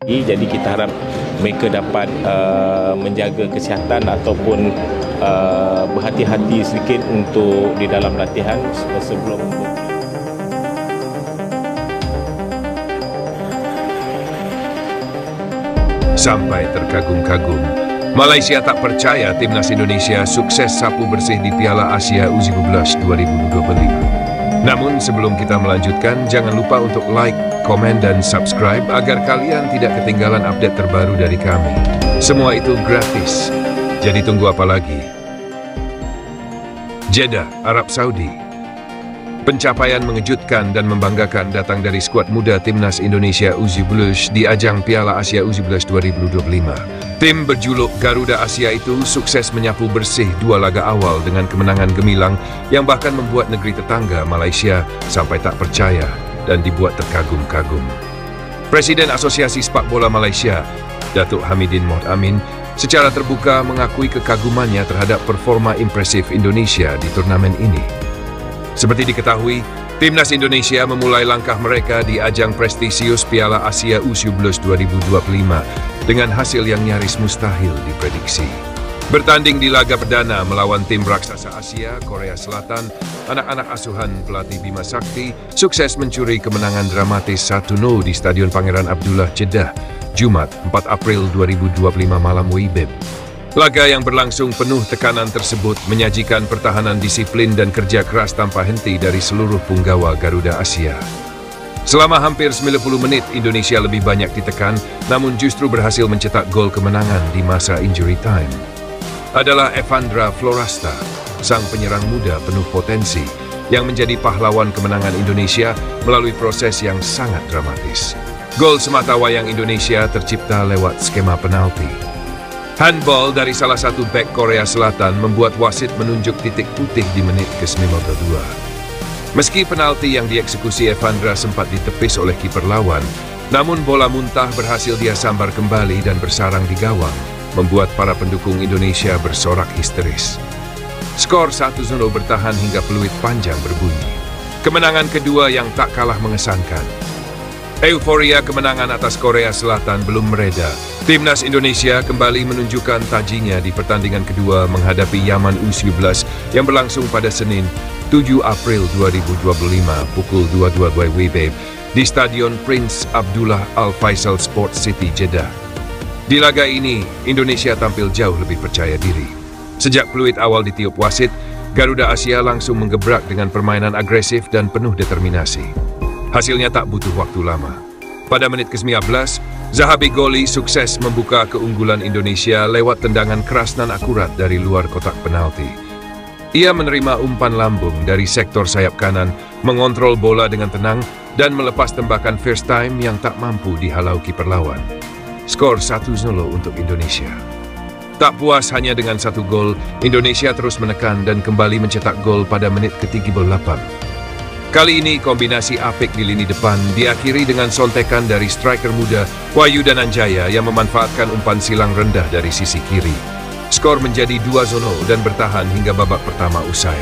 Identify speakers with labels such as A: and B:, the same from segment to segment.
A: Jadi kita harap mereka dapat menjaga kesihatan ataupun berhati-hati sedikit untuk di dalam latihan sebelum.
B: Sampai terkagum-kagum, Malaysia tak percaya timnas Indonesia sukses sapu bersih di Piala Asia U17 2025. Namun sebelum kita melanjutkan, jangan lupa untuk like, komen, dan subscribe agar kalian tidak ketinggalan update terbaru dari kami. Semua itu gratis, jadi tunggu apa lagi? Jeddah, Arab Saudi. Pencapaian mengejutkan dan membanggakan datang dari skuad muda timnas Indonesia U17 di ajang Piala Asia U17 2025. Tim berjuluk Garuda Asia itu sukses menyapu bersih dua laga awal dengan kemenangan gemilang yang bahkan membuat negeri tetangga Malaysia sampai tak percaya dan dibuat terkagum-kagum. Presiden Asosiasi Sepak Bola Malaysia, Datuk Hamidin Mohd Amin, secara terbuka mengakui kekagumannya terhadap performa impresif Indonesia di turnamen ini. Seperti diketahui, timnas Indonesia memulai langkah mereka di ajang prestisius Piala Asia U17 2025 dengan hasil yang nyaris mustahil diprediksi. Bertanding di laga perdana melawan tim raksasa Asia, Korea Selatan, anak-anak asuhan pelatih Bima Sakti sukses mencuri kemenangan dramatis 1-0 di Stadion Pangeran Abdullah, Jeddah, Jumat 4 April 2025 malam WIB. Laga yang berlangsung penuh tekanan tersebut menyajikan pertahanan disiplin dan kerja keras tanpa henti dari seluruh punggawa Garuda Asia. Selama hampir 90 menit, Indonesia lebih banyak ditekan, namun justru berhasil mencetak gol kemenangan di masa injury time. Adalah Evandra Florasta, sang penyerang muda penuh potensi, yang menjadi pahlawan kemenangan Indonesia melalui proses yang sangat dramatis. Gol semata wayang Indonesia tercipta lewat skema penalti. Handball dari salah satu bek Korea Selatan membuat wasit menunjuk titik putih di menit ke-92. Meski penalti yang dieksekusi Evandra sempat ditepis oleh kiper lawan, namun bola muntah berhasil dia sambar kembali dan bersarang di gawang, membuat para pendukung Indonesia bersorak histeris. Skor 1-0 bertahan hingga peluit panjang berbunyi. Kemenangan kedua yang tak kalah mengesankan. Euforia kemenangan atas Korea Selatan belum mereda. Timnas Indonesia kembali menunjukkan tajinya di pertandingan kedua menghadapi Yaman U17 yang berlangsung pada Senin 7 April 2025 pukul 22 WIB di Stadion Prince Abdullah Al Faisal Sports City, Jeddah. Di laga ini, Indonesia tampil jauh lebih percaya diri. Sejak peluit awal ditiup wasit, Garuda Asia langsung menggebrak dengan permainan agresif dan penuh determinasi. Hasilnya tak butuh waktu lama. Pada menit ke-19, Zahabi Goli sukses membuka keunggulan Indonesia lewat tendangan keras dan akurat dari luar kotak penalti. Ia menerima umpan lambung dari sektor sayap kanan, mengontrol bola dengan tenang, dan melepas tembakan first time yang tak mampu dihalau kiper lawan. Skor 1-0 untuk Indonesia. Tak puas hanya dengan satu gol, Indonesia terus menekan dan kembali mencetak gol pada menit ke-38. Kali ini kombinasi apik di lini depan diakhiri dengan sontekan dari striker muda Wahyu Dananjaya yang memanfaatkan umpan silang rendah dari sisi kiri. Skor menjadi 2-0 dan bertahan hingga babak pertama usai.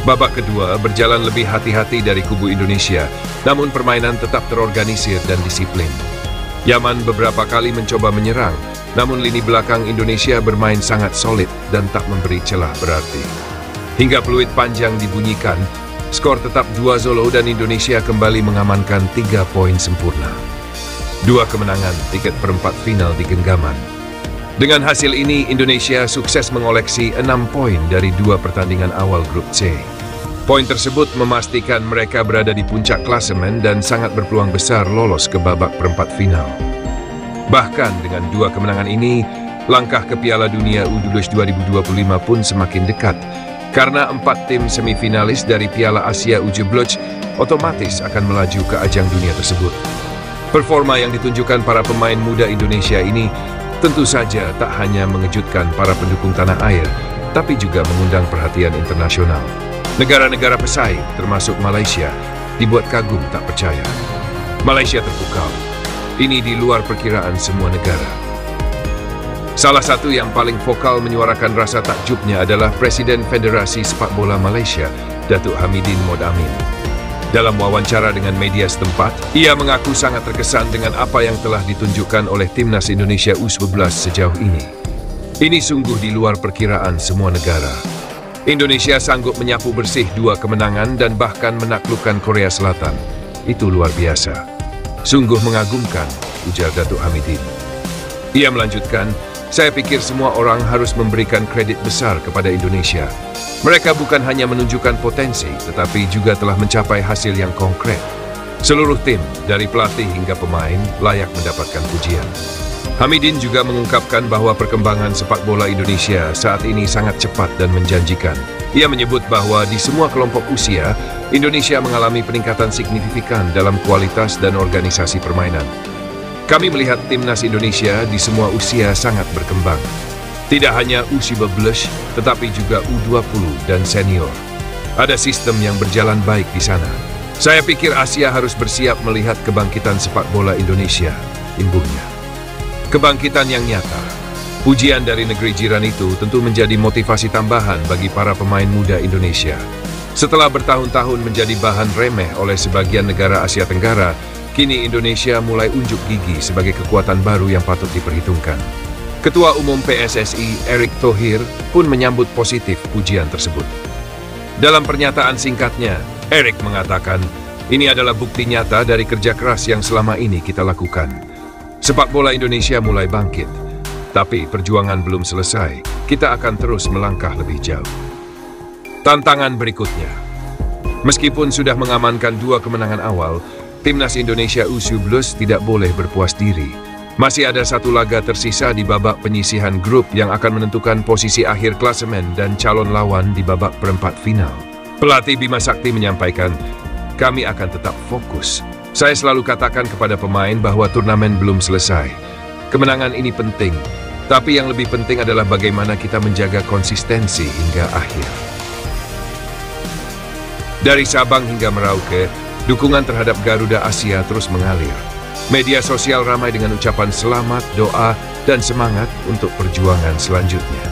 B: Babak kedua berjalan lebih hati-hati dari kubu Indonesia, namun permainan tetap terorganisir dan disiplin. Yaman beberapa kali mencoba menyerang, namun lini belakang Indonesia bermain sangat solid dan tak memberi celah berarti. Hingga peluit panjang dibunyikan, skor tetap 2-0 dan Indonesia kembali mengamankan 3 poin sempurna. 2 kemenangan, tiket perempat final di genggaman. Dengan hasil ini, Indonesia sukses mengoleksi 6 poin dari 2 pertandingan awal grup C. Poin tersebut memastikan mereka berada di puncak klasemen dan sangat berpeluang besar lolos ke babak perempat final. Bahkan dengan 2 kemenangan ini, langkah ke Piala Dunia U17 2025 pun semakin dekat, karena 4 tim semifinalis dari Piala Asia U17 otomatis akan melaju ke ajang dunia tersebut. Performa yang ditunjukkan para pemain muda Indonesia ini tentu saja tak hanya mengejutkan para pendukung tanah air, tapi juga mengundang perhatian internasional. Negara-negara pesaing, termasuk Malaysia, dibuat kagum tak percaya. Malaysia terpukau. Ini di luar perkiraan semua negara. Salah satu yang paling vokal menyuarakan rasa takjubnya adalah Presiden Federasi Sepak Bola Malaysia, Datuk Hamidin Mohd Amin. Dalam wawancara dengan media setempat, ia mengaku sangat terkesan dengan apa yang telah ditunjukkan oleh Timnas Indonesia U11 sejauh ini. Ini sungguh di luar perkiraan semua negara. Indonesia sanggup menyapu bersih 2 kemenangan dan bahkan menaklukkan Korea Selatan. Itu luar biasa. Sungguh mengagumkan, ujar Datuk Hamidin. Ia melanjutkan, saya pikir semua orang harus memberikan kredit besar kepada Indonesia. Mereka bukan hanya menunjukkan potensi, tetapi juga telah mencapai hasil yang konkret. Seluruh tim, dari pelatih hingga pemain, layak mendapatkan pujian. Hamidin juga mengungkapkan bahwa perkembangan sepak bola Indonesia saat ini sangat cepat dan menjanjikan. Ia menyebut bahwa di semua kelompok usia, Indonesia mengalami peningkatan signifikan dalam kualitas dan organisasi permainan. Kami melihat timnas Indonesia di semua usia sangat berkembang. Tidak hanya U19, tetapi juga U20 dan senior. Ada sistem yang berjalan baik di sana. Saya pikir Asia harus bersiap melihat kebangkitan sepak bola Indonesia, imbuhnya. Kebangkitan yang nyata. Pujian dari negeri jiran itu tentu menjadi motivasi tambahan bagi para pemain muda Indonesia. Setelah bertahun-tahun menjadi bahan remeh oleh sebagian negara Asia Tenggara, kini Indonesia mulai unjuk gigi sebagai kekuatan baru yang patut diperhitungkan. Ketua Umum PSSI Erick Thohir pun menyambut positif pujian tersebut. Dalam pernyataan singkatnya, Erick mengatakan, ini adalah bukti nyata dari kerja keras yang selama ini kita lakukan. Sepak bola Indonesia mulai bangkit, tapi perjuangan belum selesai. Kita akan terus melangkah lebih jauh. Tantangan berikutnya. Meskipun sudah mengamankan 2 kemenangan awal, Timnas Indonesia U19 tidak boleh berpuas diri. Masih ada 1 laga tersisa di babak penyisihan grup yang akan menentukan posisi akhir klasemen dan calon lawan di babak perempat final. Pelatih Bima Sakti menyampaikan, kami akan tetap fokus. Saya selalu katakan kepada pemain bahwa turnamen belum selesai. Kemenangan ini penting, tapi yang lebih penting adalah bagaimana kita menjaga konsistensi hingga akhir. Dari Sabang hingga Merauke, dukungan terhadap Garuda Asia terus mengalir. Media sosial ramai dengan ucapan selamat, doa, dan semangat untuk perjuangan selanjutnya.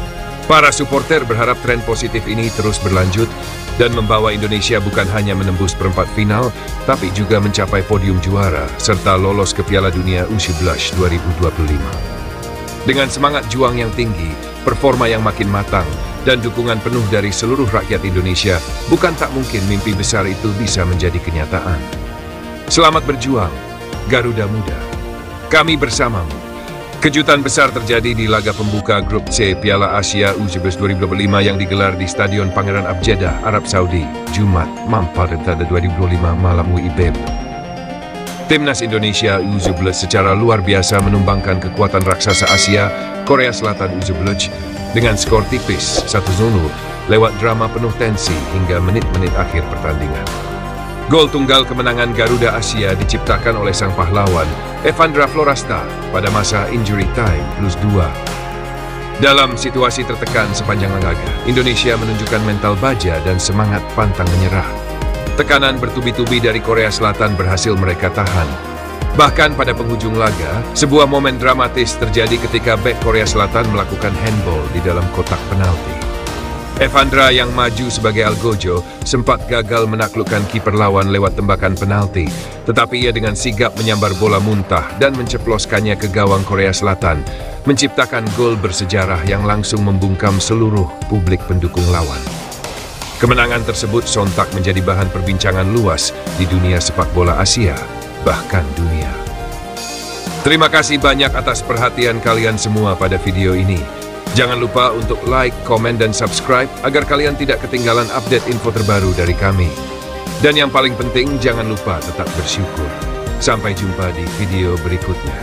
B: Para supporter berharap tren positif ini terus berlanjut dan membawa Indonesia bukan hanya menembus perempat final, tapi juga mencapai podium juara serta lolos ke Piala Dunia U11 2025. Dengan semangat juang yang tinggi, performa yang makin matang, dan dukungan penuh dari seluruh rakyat Indonesia, bukan tak mungkin mimpi besar itu bisa menjadi kenyataan. Selamat berjuang, Garuda Muda. Kami bersamamu. Kejutan besar terjadi di laga pembuka Grup C Piala Asia U19 2025 yang digelar di Stadion Pangeran Abjedah, Arab Saudi, Jumat, 4 2025 malam WIB. Timnas Indonesia U19 secara luar biasa menumbangkan kekuatan raksasa Asia, Korea Selatan U19, dengan skor tipis 1-0 lewat drama penuh tensi hingga menit-menit akhir pertandingan. Gol tunggal kemenangan Garuda Asia diciptakan oleh sang pahlawan, Evandra Florasta, pada masa injury time +2. Dalam situasi tertekan sepanjang laga, Indonesia menunjukkan mental baja dan semangat pantang menyerah. Tekanan bertubi-tubi dari Korea Selatan berhasil mereka tahan. Bahkan pada penghujung laga, sebuah momen dramatis terjadi ketika bek Korea Selatan melakukan handball di dalam kotak penalti. Evandra yang maju sebagai algojo sempat gagal menaklukkan kiper lawan lewat tembakan penalti, tetapi ia dengan sigap menyambar bola muntah dan menceploskannya ke gawang Korea Selatan, menciptakan gol bersejarah yang langsung membungkam seluruh publik pendukung lawan. Kemenangan tersebut sontak menjadi bahan perbincangan luas di dunia sepak bola Asia, bahkan dunia. Terima kasih banyak atas perhatian kalian semua pada video ini. Jangan lupa untuk like, komen, dan subscribe agar kalian tidak ketinggalan update info terbaru dari kami. Dan yang paling penting, jangan lupa tetap bersyukur. Sampai jumpa di video berikutnya.